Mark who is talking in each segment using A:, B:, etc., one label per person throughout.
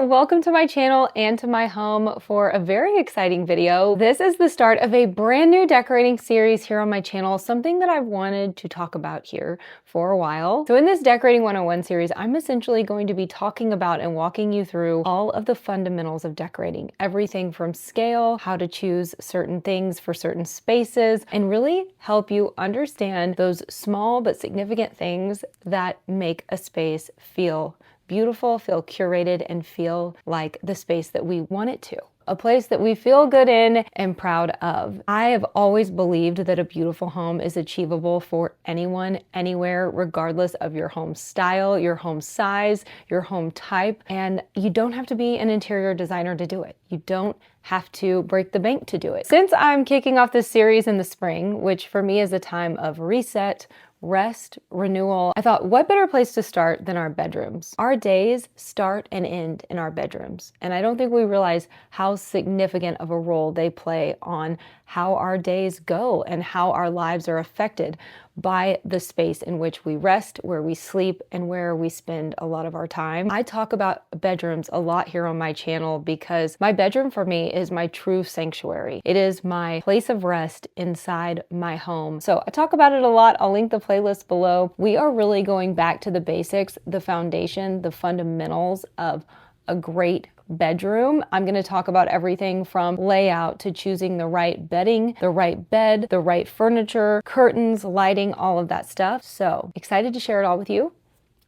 A: welcome to my channel and to my home for a very exciting video. This is the start of a brand new decorating series here on my channel, something that I've wanted to talk about here for a while. So in this Decorating 101 series, I'm essentially going to be talking about and walking you through all of the fundamentals of decorating. Everything from scale, how to choose certain things for certain spaces, and really help you understand those small but significant things that make a space feel beautiful, feel curated, and feel like the space that we want it to. A place that we feel good in and proud of. I have always believed that a beautiful home is achievable for anyone, anywhere, regardless of your home style, your home size, your home type, and you don't have to be an interior designer to do it. You don't have to break the bank to do it. Since I'm kicking off this series in the spring, which for me is a time of reset, rest, renewal, I thought, what better place to start than our bedrooms? Our days start and end in our bedrooms. And I don't think we realize how significant of a role they play on how our days go and how our lives are affected by the space in which we rest, where we sleep, and where we spend a lot of our time. I talk about bedrooms a lot here on my channel because my bedroom for me is my true sanctuary. It is my place of rest inside my home. So I talk about it a lot. I'll link the playlist below. We are really going back to the basics, the foundation, the fundamentals of a great bedroom. I'm going to talk about everything from layout to choosing the right bedding, the right bed, the right furniture, curtains, lighting, all of that stuff. So excited to share it all with you.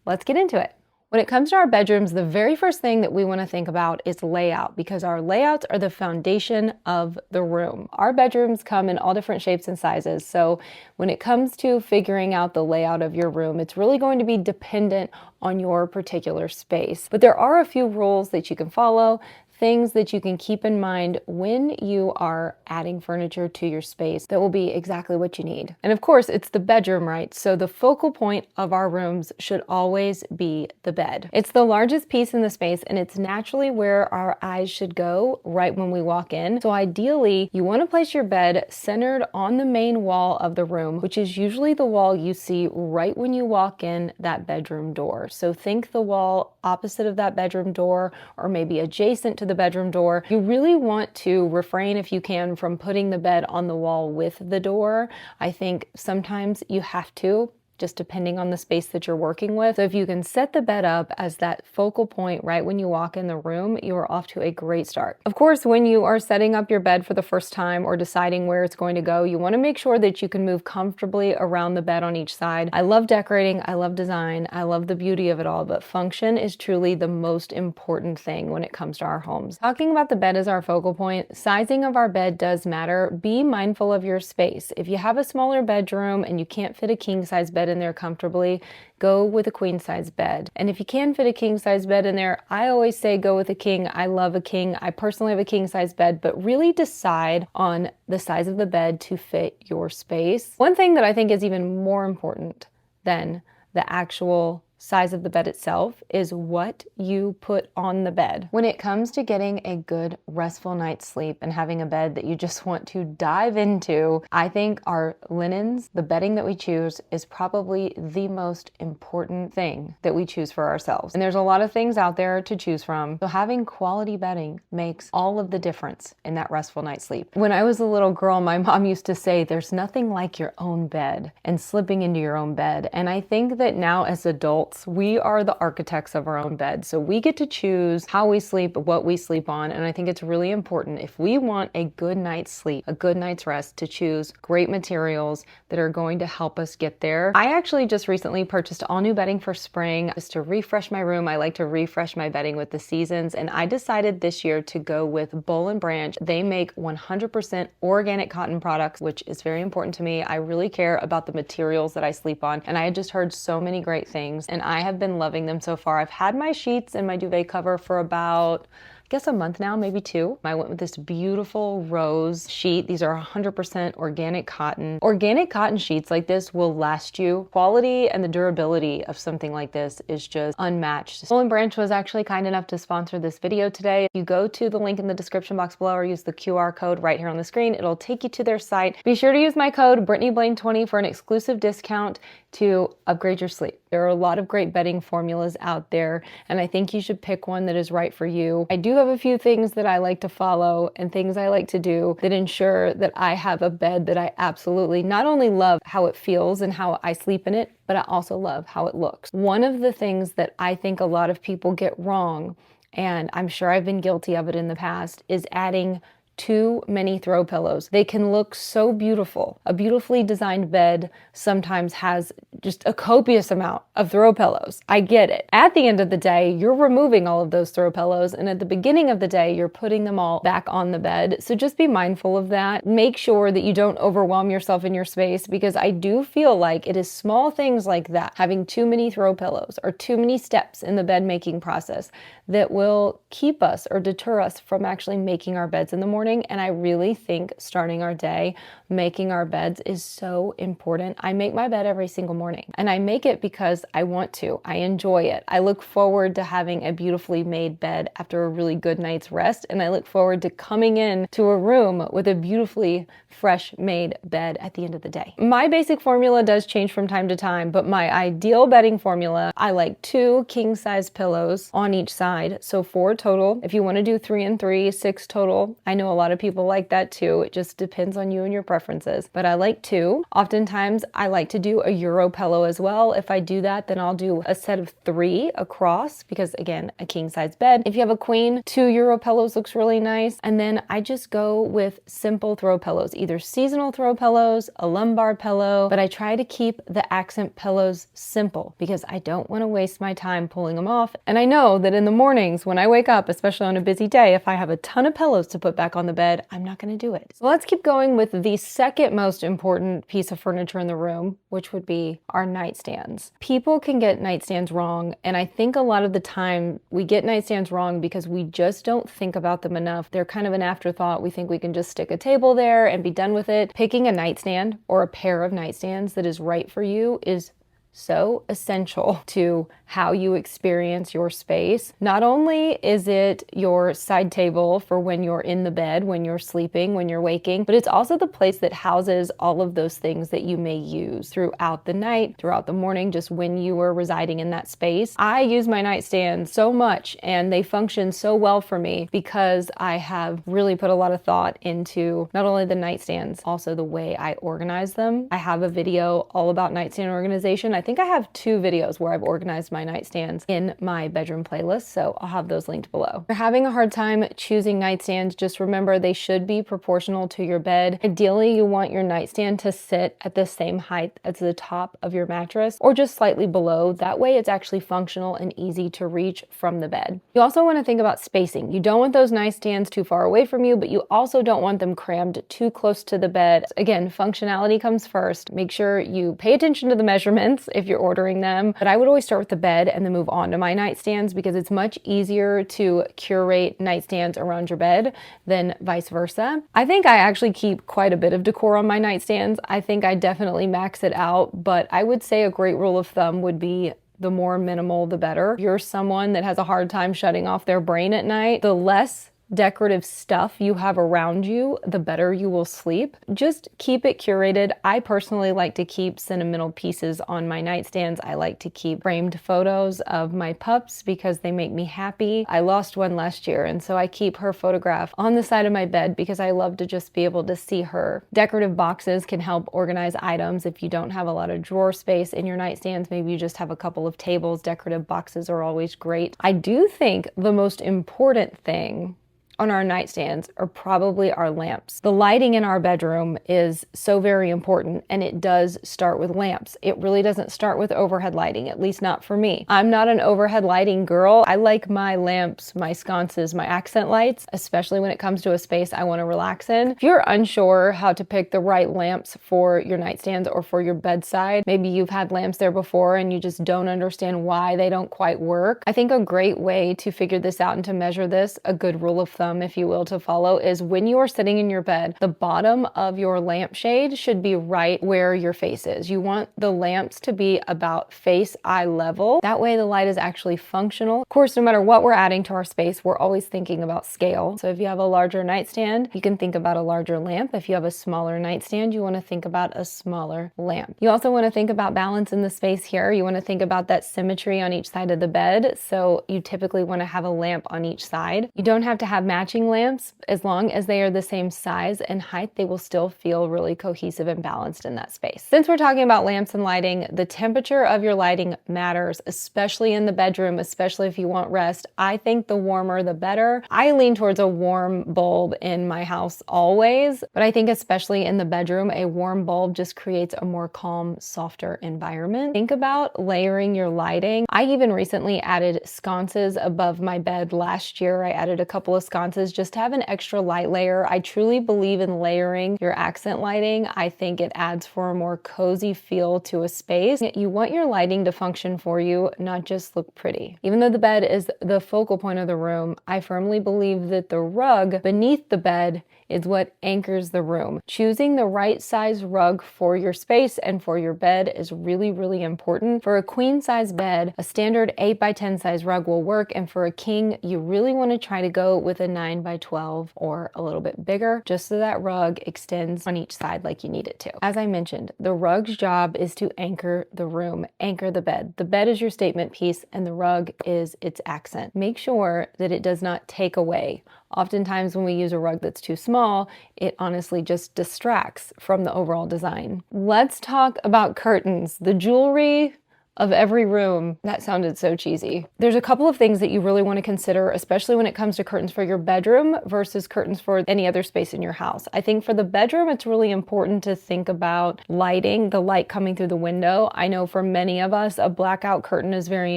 A: Let's get into it. When it comes to our bedrooms, the very first thing that we want to think about is layout, because our layouts are the foundation of the room. Our bedrooms come in all different shapes and sizes. So when it comes to figuring out the layout of your room, it's really going to be dependent on your particular space. But there are a few rules that you can follow, things that you can keep in mind when you are adding furniture to your space that will be exactly what you need. And of course, it's the bedroom, right? So the focal point of our rooms should always be the bed. It's the largest piece in the space, and it's naturally where our eyes should go right when we walk in. So ideally, you want to place your bed centered on the main wall of the room, which is usually the wall you see right when you walk in that bedroom door. So think the wall opposite of that bedroom door, or maybe adjacent to the bedroom door. You really want to refrain, if you can, from putting the bed on the wall with the door. I think sometimes you have to, just depending on the space that you're working with. So if you can set the bed up as that focal point right when you walk in the room, you are off to a great start. Of course, when you are setting up your bed for the first time or deciding where it's going to go, you want to make sure that you can move comfortably around the bed on each side. I love decorating, I love design, I love the beauty of it all, but function is truly the most important thing when it comes to our homes. Talking about the bed as our focal point, sizing of our bed does matter. Be mindful of your space. If you have a smaller bedroom and you can't fit a king size bed in there comfortably, go with a queen size bed. And if you can fit a king size bed in there, I always say go with a king. I love a king. I personally have a king size bed, but really decide on the size of the bed to fit your space. One thing that I think is even more important than the actual size of the bed itself is what you put on the bed. When it comes to getting a good restful night's sleep and having a bed that you just want to dive into, I think our linens, the bedding that we choose, is probably the most important thing that we choose for ourselves. And there's a lot of things out there to choose from. So having quality bedding makes all of the difference in that restful night's sleep. When I was a little girl, my mom used to say, there's nothing like your own bed and slipping into your own bed. And I think that now as adults, we are the architects of our own bed. So we get to choose how we sleep, what we sleep on. And I think it's really important, if we want a good night's sleep, a good night's rest, to choose great materials that are going to help us get there. I actually just recently purchased all new bedding for spring just to refresh my room. I like to refresh my bedding with the seasons. And I decided this year to go with Boll and Branch. They make 100% organic cotton products, which is very important to me. I really care about the materials that I sleep on. And I had just heard so many great things, and I have been loving them so far. I've had my sheets and my duvet cover for about guess a month now, maybe 2. I went with this beautiful rose sheet. These are 100% organic cotton. Organic cotton sheets like this will last you. Quality and the durability of something like this is just unmatched. Soul & Branch was actually kind enough to sponsor this video today. If you go to the link in the description box below or use the QR code right here on the screen, it'll take you to their site. Be sure to use my code BrittanyBlaine20 for an exclusive discount to upgrade your sleep. There are a lot of great bedding formulas out there, and I think you should pick one that is right for you. I do have a few things that I like to follow and things I like to do that ensure that I have a bed that I absolutely not only love how it feels and how I sleep in it, but I also love how it looks. One of the things that I think a lot of people get wrong, and I'm sure I've been guilty of it in the past, is adding too many throw pillows. They can look so beautiful. A beautifully designed bed sometimes has just a copious amount of throw pillows. I get it. At the end of the day, you're removing all of those throw pillows, and at the beginning of the day, you're putting them all back on the bed. So just be mindful of that. Make sure that you don't overwhelm yourself in your space, because I do feel like it is small things like that, having too many throw pillows or too many steps in the bed making process, that will keep us or deter us from actually making our beds in the morning. And I really think starting our day, making our beds is so important. I make my bed every single morning, and I make it because I want to. I enjoy it. I look forward to having a beautifully made bed after a really good night's rest, and I look forward to coming in to a room with a beautifully fresh made bed at the end of the day. My basic formula does change from time to time, but my ideal bedding formula, I like 2 king size pillows on each side, so 4 total. If you want to do 3 and 3, 6 total. I know a lot of people like that too. It just depends on you and your preferences, but I like 2. Oftentimes I like to do a Euro pillow as well. If I do that, then I'll do a set of 3 across, because again, a king size bed. If you have a queen, 2 Euro pillows looks really nice. And then I just go with simple throw pillows, either seasonal throw pillows, a lumbar pillow, but I try to keep the accent pillows simple because I don't want to waste my time pulling them off. And I know that in the mornings when I wake up, especially on a busy day, if I have a ton of pillows to put back on the bed, I'm not going to do it. So let's keep going with the second most important piece of furniture in the room, which would be our nightstands. People can get nightstands wrong, and I think a lot of the time we get nightstands wrong because we just don't think about them enough. They're kind of an afterthought. We think we can just stick a table there and be done with it. Picking a nightstand or a pair of nightstands that is right for you is so essential to how you experience your space. Not only is it your side table for when you're in the bed, when you're sleeping, when you're waking, but it's also the place that houses all of those things that you may use throughout the night, throughout the morning, just when you are residing in that space. I use my nightstand so much, and they function so well for me because I have really put a lot of thought into not only the nightstands, also the way I organize them. I have a video all about nightstand organization. I think I have 2 videos where I've organized my nightstands in my bedroom playlist, so I'll have those linked below. If you're having a hard time choosing nightstands, just remember they should be proportional to your bed. Ideally, you want your nightstand to sit at the same height as the top of your mattress or just slightly below. That way it's actually functional and easy to reach from the bed. You also want to think about spacing. You don't want those nightstands too far away from you, but you also don't want them crammed too close to the bed. Again, functionality comes first. Make sure you pay attention to the measurements if you're ordering them, but I would always start with the bed and then move on to my nightstands because it's much easier to curate nightstands around your bed than vice versa. I think I actually keep quite a bit of decor on my nightstands. I think I definitely max it out, but I would say a great rule of thumb would be the more minimal, the better. If you're someone that has a hard time shutting off their brain at night, the less decorative stuff you have around you, the better you will sleep. Just keep it curated. I personally like to keep sentimental pieces on my nightstands. I like to keep framed photos of my pups because they make me happy. I lost one last year, and so I keep her photograph on the side of my bed because I love to just be able to see her. Decorative boxes can help organize items if you don't have a lot of drawer space in your nightstands. Maybe you just have a couple of tables. Decorative boxes are always great. I do think the most important thing on our nightstands are probably our lamps. The lighting in our bedroom is so very important, and it does start with lamps. It really doesn't start with overhead lighting, at least not for me. I'm not an overhead lighting girl. I like my lamps, my sconces, my accent lights, especially when it comes to a space I want to relax in. If you're unsure how to pick the right lamps for your nightstands or for your bedside, maybe you've had lamps there before and you just don't understand why they don't quite work. I think a great way to figure this out and to measure this, a good rule of thumb, if you will, to follow is when you are sitting in your bed, the bottom of your lampshade should be right where your face is. You want the lamps to be about face eye level. That way the light is actually functional. Of course, no matter what we're adding to our space, we're always thinking about scale. So if you have a larger nightstand, you can think about a larger lamp. If you have a smaller nightstand, you want to think about a smaller lamp. You also want to think about balance in the space here. You want to think about that symmetry on each side of the bed. So you typically want to have a lamp on each side. You don't have to have matching lamps. As long as they are the same size and height, they will still feel really cohesive and balanced in that space. Since we're talking about lamps and lighting, the temperature of your lighting matters, especially in the bedroom, especially if you want rest. I think the warmer the better. I lean towards a warm bulb in my house always, but I think especially in the bedroom, a warm bulb just creates a more calm, softer environment. Think about layering your lighting. I even recently added sconces above my bed last year. I added a couple of sconces just to have an extra light layer. I truly believe in layering your accent lighting. I think it adds for a more cozy feel to a space. You want your lighting to function for you, not just look pretty. Even though the bed is the focal point of the room, I firmly believe that the rug beneath the bed is what anchors the room. Choosing the right size rug for your space and for your bed is really, really important. For a queen size bed, a standard 8x10 size rug will work, and for a king, you really want to try to go with a 9x12 or a little bit bigger, just so that rug extends on each side like you need it to. As I mentioned, the rug's job is to anchor the room, anchor the bed. The bed is your statement piece and the rug is its accent. Make sure that it does not take away. Oftentimes when we use a rug that's too small, it honestly just distracts from the overall design. Let's talk about curtains, the jewelry of every room. That sounded so cheesy. There's a couple of things that you really want to consider, especially when it comes to curtains for your bedroom versus curtains for any other space in your house. I think for the bedroom, it's really important to think about lighting, the light coming through the window. I know for many of us, a blackout curtain is very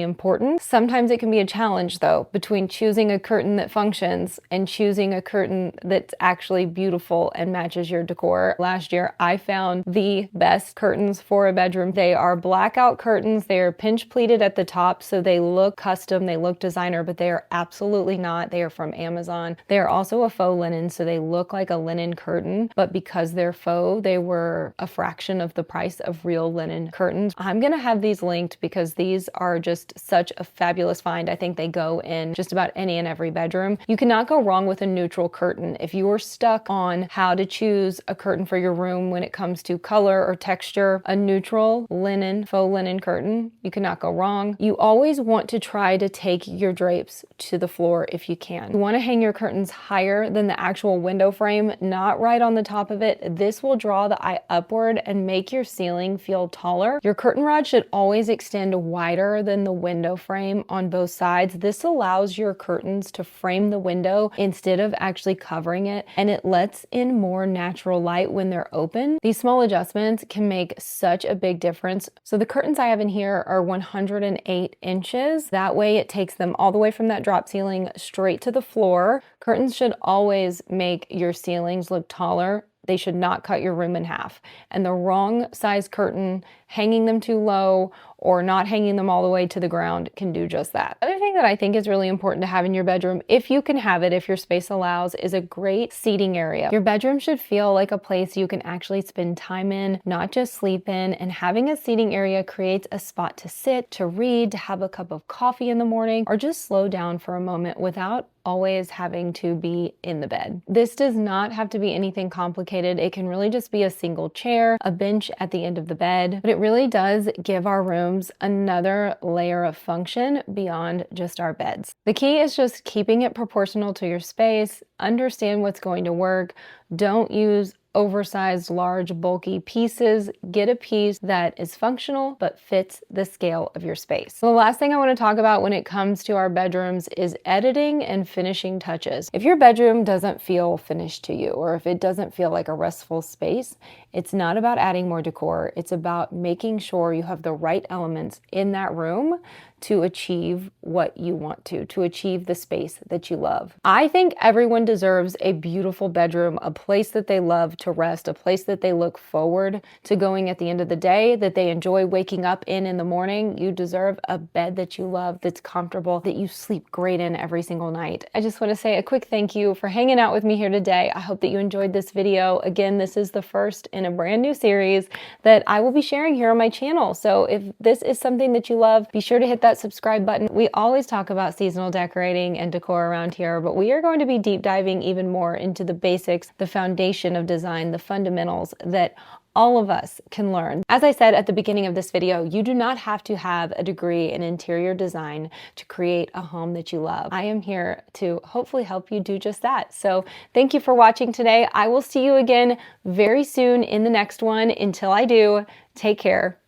A: important. Sometimes it can be a challenge though, between choosing a curtain that functions and choosing a curtain that's actually beautiful and matches your decor. Last year, I found the best curtains for a bedroom. They are blackout curtains. They are pinch pleated at the top, so they look custom, they look designer, but they are absolutely not. They are from Amazon. They are also a faux linen, so they look like a linen curtain, but because they're faux, they were a fraction of the price of real linen curtains. I'm gonna have these linked because these are just such a fabulous find. I think they go in just about any and every bedroom. You cannot go wrong with a neutral curtain. If you are stuck on how to choose a curtain for your room when it comes to color or texture, a neutral linen, faux linen curtain, you cannot go wrong. You always want to try to take your drapes to the floor if you can. You want to hang your curtains higher than the actual window frame, not right on the top of it. This will draw the eye upward and make your ceiling feel taller. Your curtain rod should always extend wider than the window frame on both sides. This allows your curtains to frame the window instead of actually covering it, and it lets in more natural light when they're open. These small adjustments can make such a big difference. So the curtains I have in here are 108 inches. That way it takes them all the way from that drop ceiling straight to the floor. Curtains should always make your ceilings look taller. They should not cut your room in half. And the wrong size curtain, hanging them too low or not hanging them all the way to the ground, can do just that. Other thing that I think is really important to have in your bedroom, if you can have it, if your space allows, is a great seating area. Your bedroom should feel like a place you can actually spend time in, not just sleep in, and having a seating area creates a spot to sit, to read, to have a cup of coffee in the morning, or just slow down for a moment without always having to be in the bed. This does not have to be anything complicated. It can really just be a single chair, a bench at the end of the bed, but it really does give our rooms another layer of function beyond just our beds. The key is just keeping it proportional to your space, understand what's going to work. Don't use oversized, large, bulky pieces. Get a piece that is functional but fits the scale of your space. So the last thing I want to talk about when it comes to our bedrooms is editing and finishing touches. If your bedroom doesn't feel finished to you, or if it doesn't feel like a restful space, it's not about adding more decor. It's about making sure you have the right elements in that room to achieve what you want to achieve the space that you love. I think everyone deserves a beautiful bedroom, a place that they love to rest, a place that they look forward to going at the end of the day, that they enjoy waking up in the morning. You deserve a bed that you love, that's comfortable, that you sleep great in every single night. I just want to say a quick thank you for hanging out with me here today. I hope that you enjoyed this video. Again, this is the first in a brand new series that I will be sharing here on my channel. So if this is something that you love, be sure to hit that subscribe button. We always talk about seasonal decorating and decor around here, but we are going to be deep diving even more into the basics, the foundation of design, the fundamentals that all of us can learn. As I said at the beginning of this video, you do not have to have a degree in interior design to create a home that you love. I am here to hopefully help you do just that. So thank you for watching today. I will see you again very soon in the next one. Until I do, take care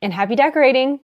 A: and happy decorating.